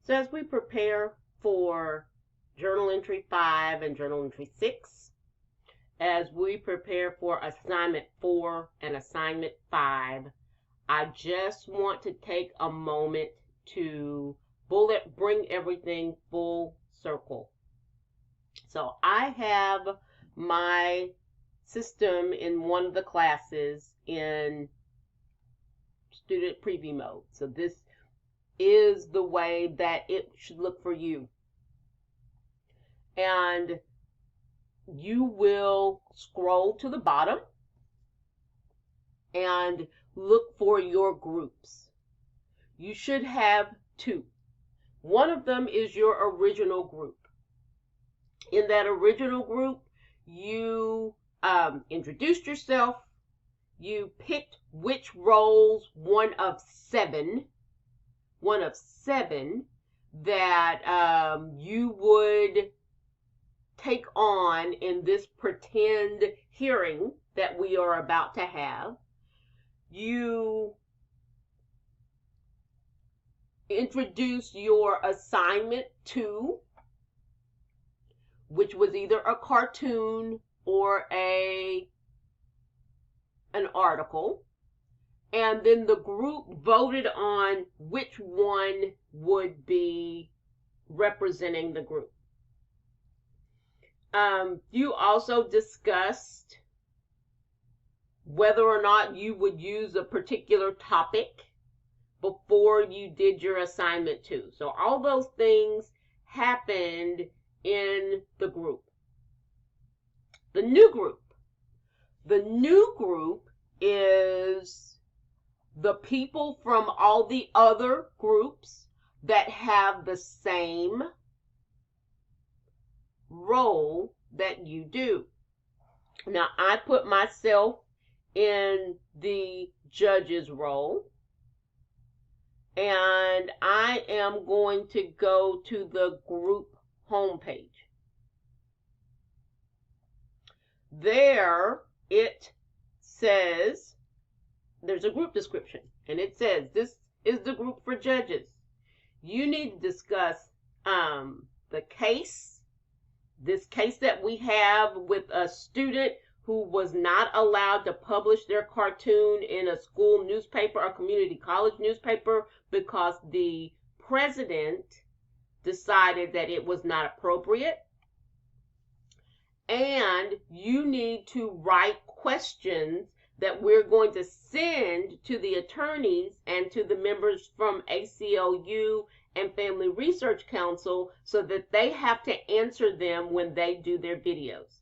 So as we prepare for journal entry 5 and journal entry 6, as we prepare for assignment 4 and assignment 5, I just want to take a moment to bring everything full circle. So I have my system in one of the classes in student preview mode. So this is the way that it should look for you. And you will scroll to the bottom and look for your groups. You should have 2. One of them is your original group. In that original group, you introduced yourself. You picked which roles, one of seven that you would take on in this pretend hearing that we are about to have. You introduce your assignment 2, which was either a cartoon or an article. And then the group voted on which one would be representing the group. You also discussed whether or not you would use a particular topic before you did your assignment 2. So all those things happened in the group. The new group is the people from all the other groups that have the same role that you do. Now, I put myself in the judge's role, and I am going to go to the group homepage. There it says, there's a group description, and it says this is the group for judges. You need to discuss the case, this case that we have with a student who was not allowed to publish their cartoon in a school newspaper or community college newspaper because the president decided that it was not appropriate. And you need to write questions that we're going to send to the attorneys and to the members from ACLU and Family Research Council so that they have to answer them when they do their videos.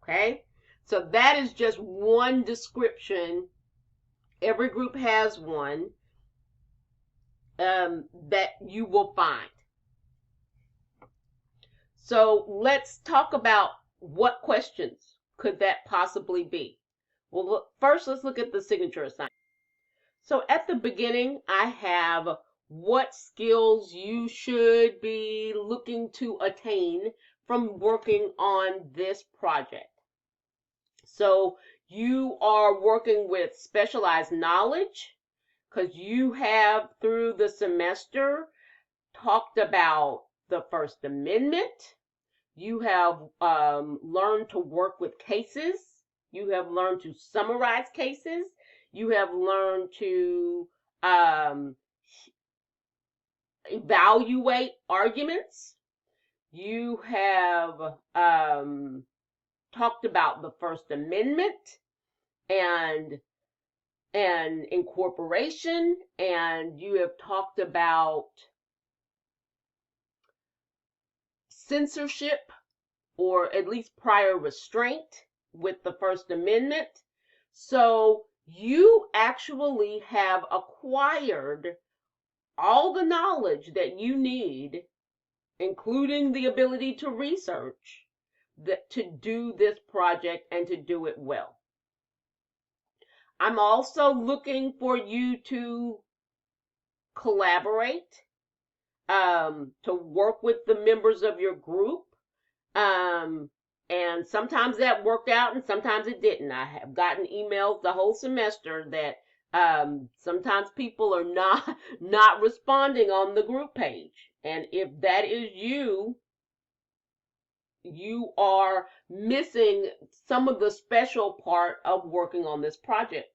Okay? So that is just one description. Every group has one that you will find. So let's talk about what questions could that possibly be. Well, look, first let's look at the signature assignment. So at the beginning, I have what skills you should be looking to attain from working on this project. So you are working with specialized knowledge because you have through the semester talked about the First Amendment. You have learned to work with cases. You have learned to summarize cases. You have learned to evaluate arguments. You have talked about the First Amendment and incorporation, and you have talked about censorship, or at least prior restraint with the First Amendment. So you actually have acquired all the knowledge that you need, including the ability to research, to do this project and to do it well. I'm also looking for you to collaborate, to work with the members of your group. And sometimes that worked out and sometimes it didn't. I have gotten emails the whole semester that Sometimes people are not responding on the group page. And if that is you, you are missing some of the special part of working on this project.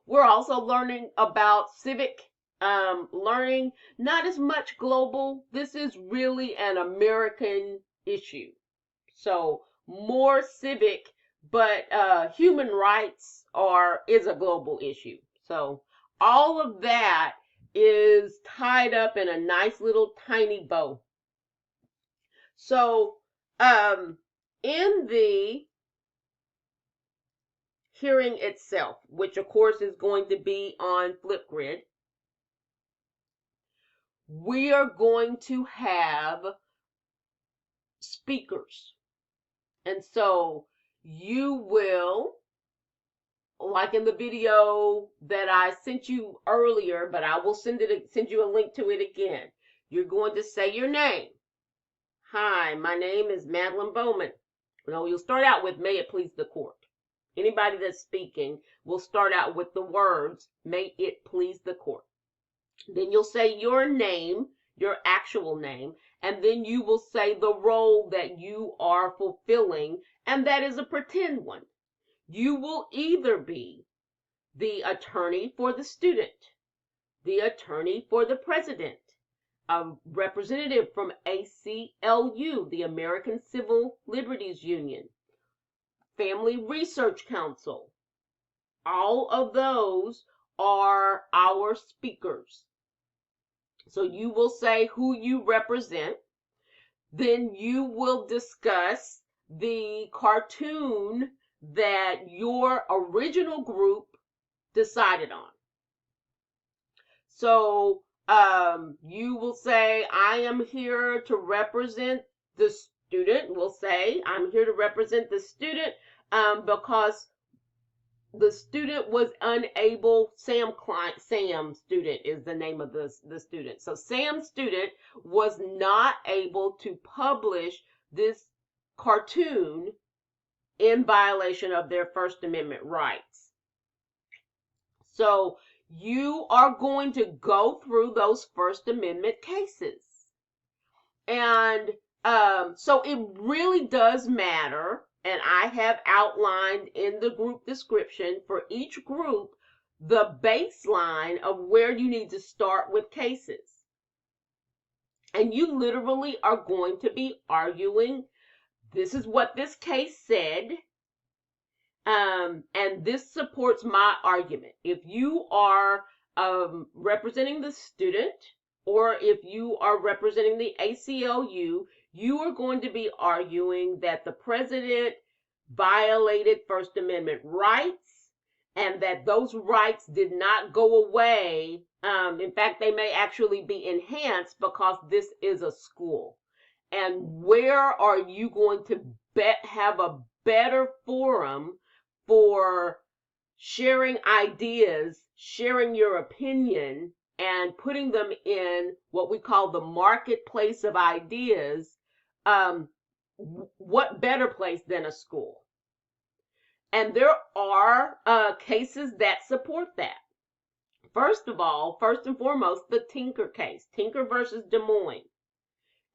We're also learning about civic learning, not as much global. This is really an American issue. So more civic, but human rights is a global issue. So all of that is tied up in a nice little tiny bow. So in the hearing itself, which of course is going to be on Flipgrid, we are going to have speakers. And so you will, like in the video that I sent you earlier, but I will send you a link to it again. You're going to say your name. Hi, my name is Madelyn Bowman. No, you'll start out with, may it please the court. Anybody that's speaking will start out with the words, may it please the court. Then you'll say your name, your actual name, and then you will say the role that you are fulfilling, and that is a pretend one. You will either be the attorney for the student, the attorney for the president, a representative from ACLU, the American Civil Liberties Union, Family Research Council. All of those are our speakers. So you will say who you represent. Then you will discuss the cartoon that your original group decided on. So you will say, I am here to represent the student. We'll say, I'm here to represent the student because the student was unable, Sam student is the name of the student. So Sam student was not able to publish this cartoon in violation of their First Amendment rights. So you are going to go through those First Amendment cases. And so it really does matter. And I have outlined in the group description for each group the baseline of where you need to start with cases. And you literally are going to be arguing, this is what this case said, and this supports my argument. If you are representing the student, or if you are representing the ACLU, you are going to be arguing that the president violated First Amendment rights and that those rights did not go away. In fact, they may actually be enhanced because this is a school. And where are you going to have a better forum for sharing ideas, sharing your opinion, and putting them in what we call the marketplace of ideas? What better place than a school? And there are cases that support that. First and foremost, the Tinker case, Tinker versus Des Moines.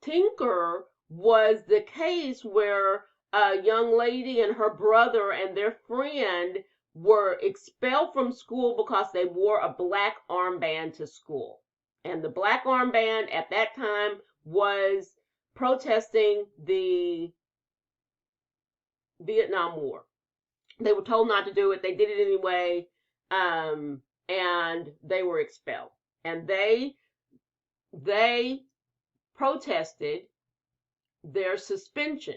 Tinker was the case where a young lady and her brother and their friend were expelled from school because they wore a black armband to school. And the black armband at that time was protesting the Vietnam War. They were told not to do it. They did it anyway, and they were expelled. And they protested their suspension.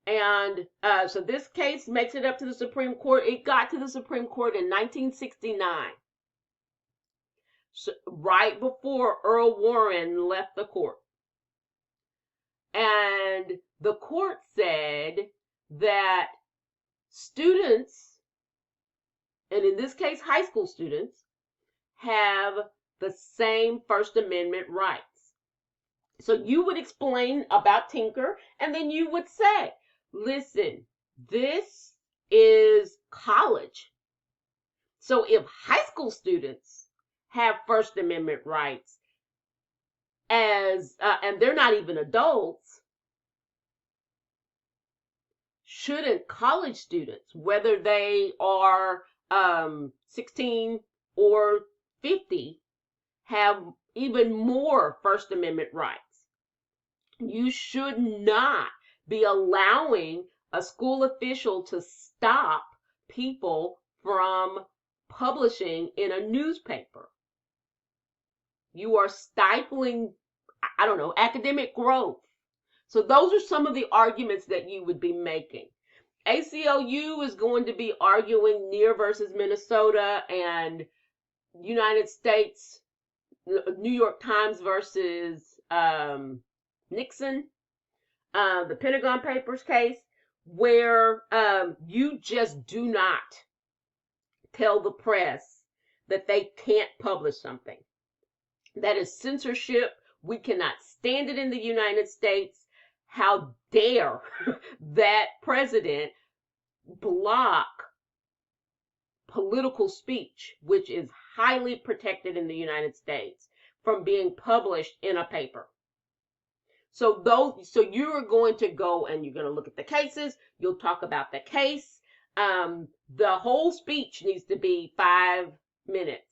And so this case makes it up to the Supreme Court. It got to the Supreme Court in 1969, so right before Earl Warren left the court. And the court said that students, and in this case high school students, have the same First Amendment rights. So you would explain about Tinker, and then you would say, listen, this is college. So if high school students have First Amendment rights and they're not even adults, shouldn't college students, whether they are 16 or 50, have even more First Amendment rights? You should not be allowing a school official to stop people from publishing in a newspaper. You are stifling, I don't know, academic growth. So those are some of the arguments that you would be making. ACLU is going to be arguing Neer versus Minnesota and United States, New York Times versus Nixon, the Pentagon Papers case, where you just do not tell the press that they can't publish something. That is censorship. We cannot stand it in the United States. How dare that president block political speech, which is highly protected in the United States, from being published in a paper. So you're going to go and you're going to look at the cases. You'll talk about the case. The whole speech needs to be 5 minutes.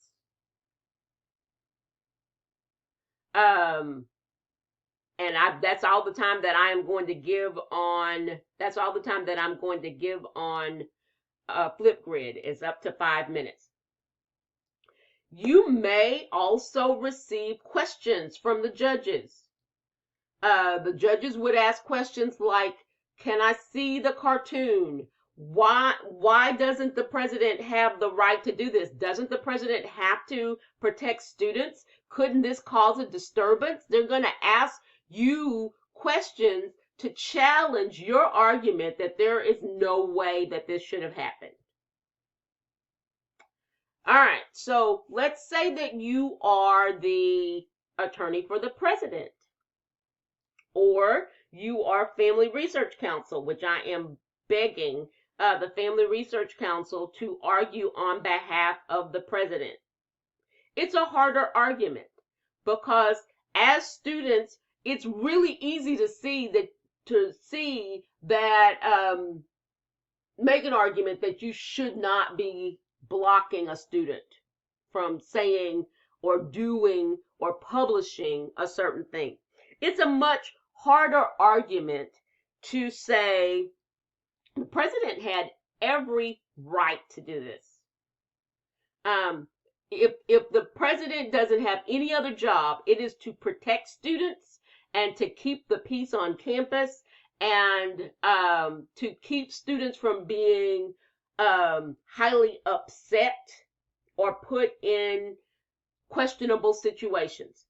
That's all the time that I am going to give on. That's all the time that I'm going to give on Flipgrid is up to 5 minutes. You may also receive questions from the judges. The judges would ask questions like, "Can I see the cartoon? Why doesn't the president have the right to do this? Doesn't the president have to protect students? Couldn't this cause a disturbance?" They're going to ask you questions to challenge your argument that there is no way that this should have happened. All right, so let's say that you are the attorney for the president, or you are Family Research Council, which I am begging the Family Research Council to argue on behalf of the president. It's a harder argument because as students, it's really easy to see that make an argument that you should not be blocking a student from saying or doing or publishing a certain thing. It's a much harder argument to say the president had every right to do this. If the president doesn't have any other job, it is to protect students and to keep the peace on campus and to keep students from being highly upset or put in questionable situations.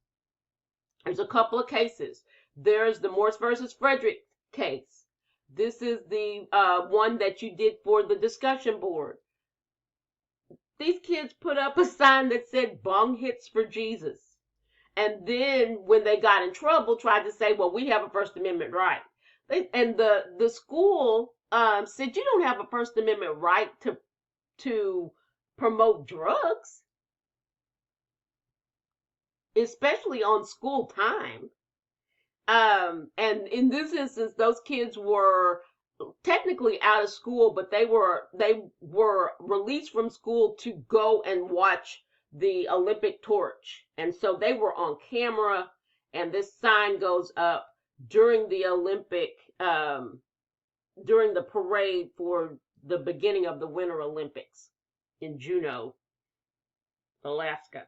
There's a couple of cases. There's the Morse versus Frederick case. This is the one that you did for the discussion board. These kids put up a sign that said "Bong hits for Jesus." And then when they got in trouble, tried to say, well, we have a First Amendment right. And the school said, you don't have a First Amendment right to promote drugs, especially on school time. And in this instance, those kids were technically out of school, but they were released from school to go and watch the Olympic torch. And so they were on camera, and this sign goes up during the Olympic, during the parade for the beginning of the Winter Olympics in Juneau, Alaska.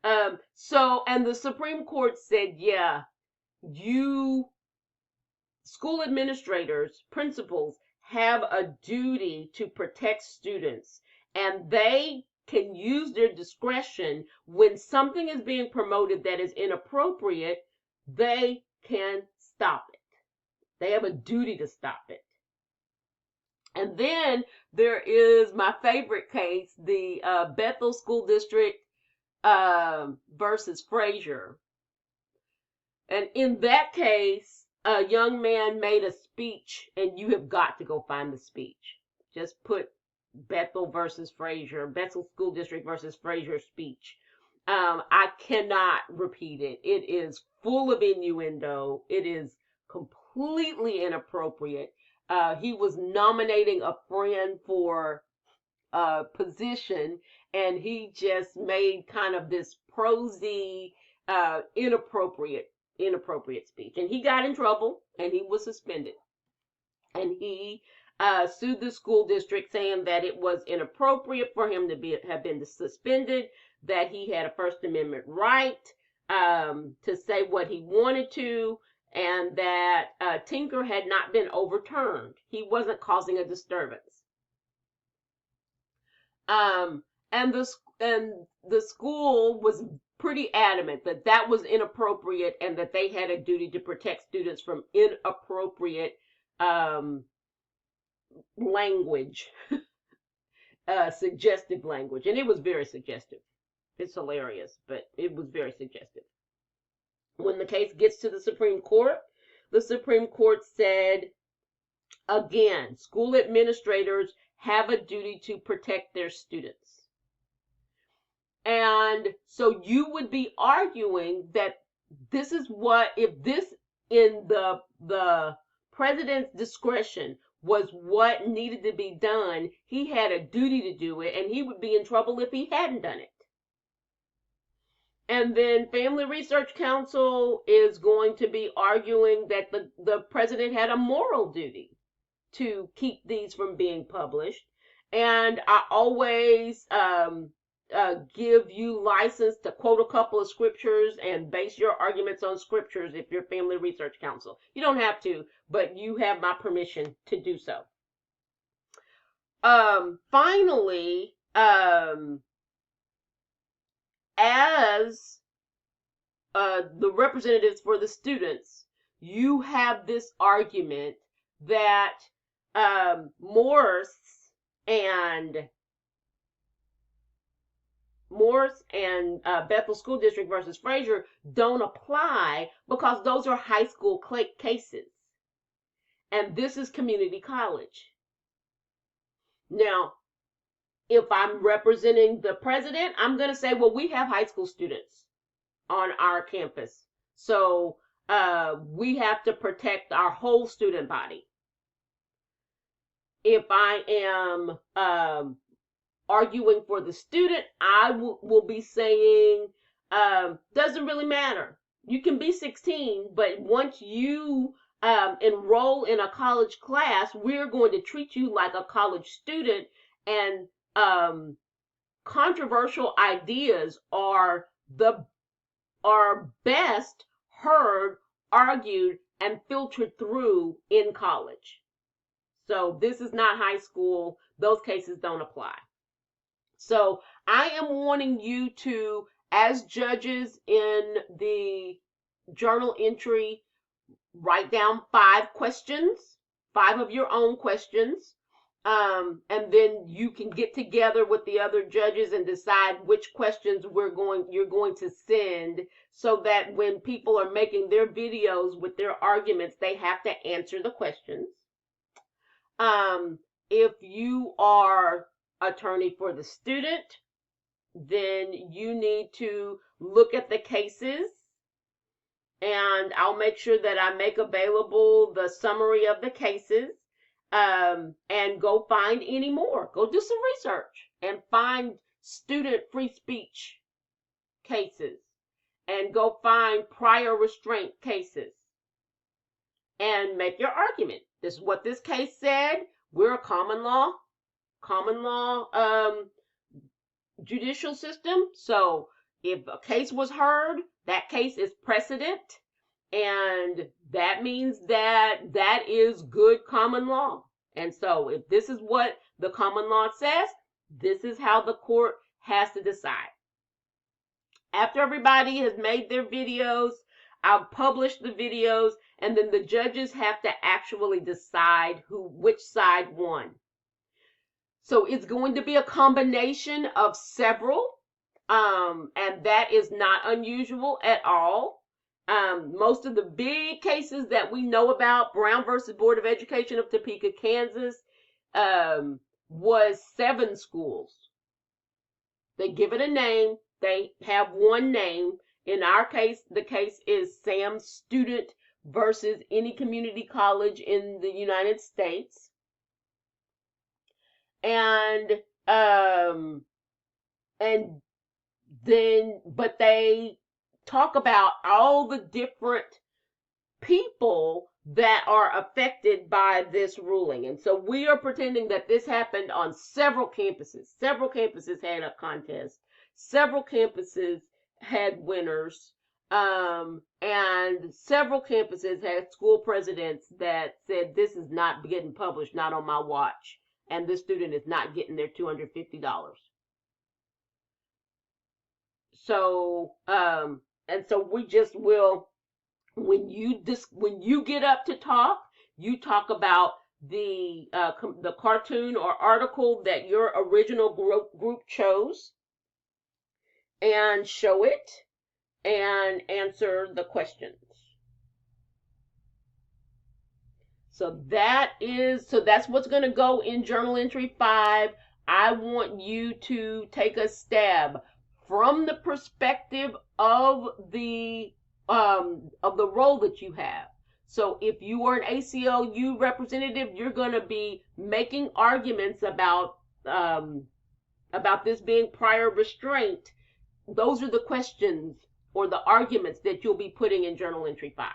And the Supreme Court said, yeah, school administrators, principals have a duty to protect students, and they can use their discretion when something is being promoted that is inappropriate. They can stop it. They have a duty to stop it. And then there is my favorite case, the Bethel School District versus Frazier. And in that case, a young man made a speech, and you have got to go find the speech. Just put Bethel versus Frazier, Bethel School District versus Frazier speech. I cannot repeat it. It is full of innuendo. It is completely inappropriate. He was nominating a friend for a position, and he just made kind of this prosy, inappropriate speech. And he got in trouble, and he was suspended. And he sued the school district, saying that it was inappropriate for him to have been suspended, that he had a First Amendment right to say what he wanted to, and that Tinker had not been overturned. He wasn't causing a disturbance. And the school was pretty adamant that that was inappropriate and that they had a duty to protect students from inappropriate language, suggestive language. And it was very suggestive. It's hilarious, but it was very suggestive. When the case gets to the Supreme Court said, again, school administrators have a duty to protect their students. And so you would be arguing that this is what, if this in the president's discretion was what needed to be done, he had a duty to do it, and he would be in trouble if he hadn't done it. And then Family Research Council is going to be arguing that the president had a moral duty to keep these from being published. And I always give you license to quote a couple of scriptures and base your arguments on scriptures if you're Family Research Council. You don't have to, but you have my permission to do so. Finally, as the representatives for the students, you have this argument that Morse and Bethel School District versus Frazier don't apply because those are high school cases. And this is community college. Now, if I'm representing the president, I'm going to say, well, we have high school students on our campus. So we have to protect our whole student body. If I am arguing for the student, I will be saying, doesn't really matter. You can be 16, but once you enroll in a college class, we're going to treat you like a college student, and controversial ideas are best heard, argued, and filtered through in college. So this is not high school. Those cases don't apply. So I am wanting you to, as judges in the journal entry, write down 5 questions, 5 of your own questions, and then you can get together with the other judges and decide which questions you're going to send, so that when people are making their videos with their arguments, they have to answer the questions. If you are attorney for the student, then you need to look at the cases, and I'll make sure that I make available the summary of the cases, and go find any more. Go do some research and find student free speech cases, and go find prior restraint cases, and make your argument. This is what this case said. We're a common law judicial system. So if a case was heard, that case is precedent, and that means that is good common law. And so if this is what the common law says, this is how the court has to decide. After everybody has made their videos, I'll publish the videos, and then the judges have to actually decide which side won. So it's going to be a combination of several, and that is not unusual at all. Most of the big cases that we know about, Brown versus Board of Education of Topeka, Kansas, was 7 schools. They give it a name. They have one name. In our case, the case is Sam Student versus any community college in the United States. And then, but they talk about all the different people that are affected by this ruling. And so we are pretending that this happened on several campuses. Several campuses had a contest. Several campuses had winners. And several campuses had school presidents that said, this is not getting published, not on my watch. And this student is not getting their $250. So, and so we just will, when you get up to talk, you talk about the cartoon or article that your original group chose, and show it and answer the questions. So that's what's going to go in journal entry 5. I want you to take a stab from the perspective of the role that you have. So if you are an ACLU representative, you're going to be making arguments about this being prior restraint. Those are the questions or the arguments that you'll be putting in journal entry 5.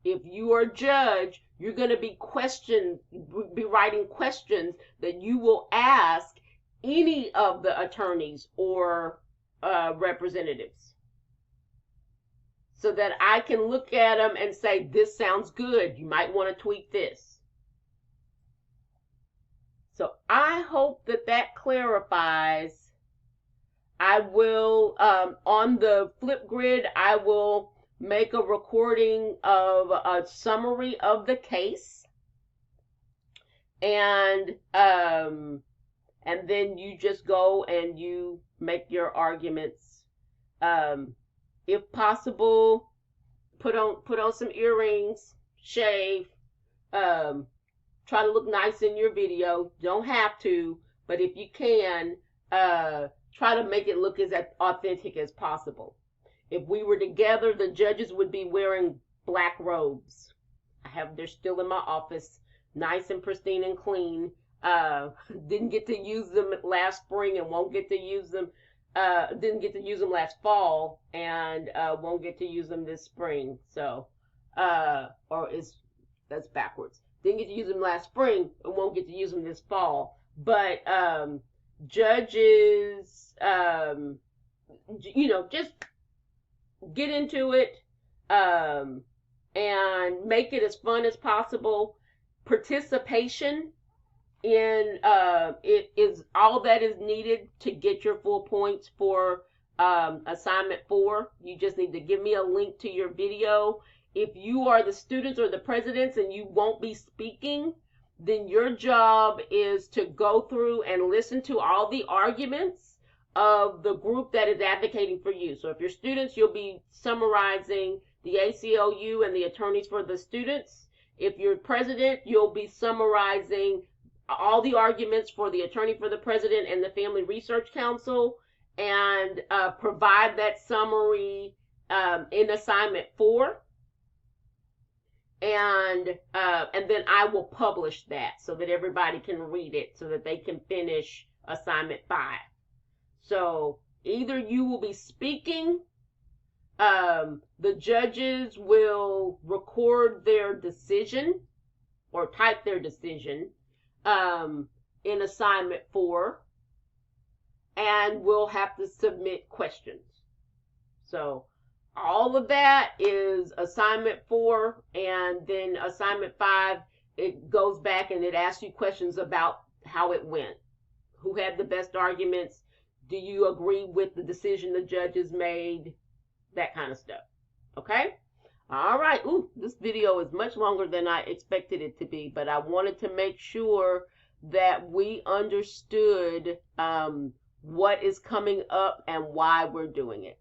If you are a judge, you're going to be writing questions that you will ask any of the attorneys or representatives, so that I can look at them and say, this sounds good. You might want to tweak this. So I hope that clarifies. I will, on the Flipgrid, I will make a recording of a summary of the case. And then you just go and you make your arguments. If possible, put on some earrings, shave, try to look nice in your video. Don't have to, but if you can, try to make it look as authentic as possible. If we were together, the judges would be wearing black robes. They're still in my office, nice and pristine and clean. Didn't get to use them last spring and won't get to use them. Didn't get to use them last fall and won't get to use them this spring. So, that's backwards. Didn't get to use them last spring and won't get to use them this fall. But judges, just get into it and make it as fun as possible. Participation in it is all that is needed to get your full points for assignment 4. You just need to give me a link to your video. If you are the students or the presidents and you won't be speaking, then your job is to go through and listen to all the arguments of the group that is advocating for you. So if you're students, you'll be summarizing the ACLU and the attorneys for the students. If you're president, you'll be summarizing all the arguments for the attorney for the president and the Family Research Council, and provide that summary in assignment 4. And then I will publish that so that everybody can read it, so that they can finish assignment 5. So either you will be speaking, the judges will record their decision or type their decision in assignment 4, and we'll have to submit questions. So all of that is assignment 4, and then assignment 5, it goes back and it asks you questions about how it went. Who had the best arguments? Do you agree with the decision the judges made? That kind of stuff. Okay? All right. Ooh, this video is much longer than I expected it to be, but I wanted to make sure that we understood what is coming up and why we're doing it.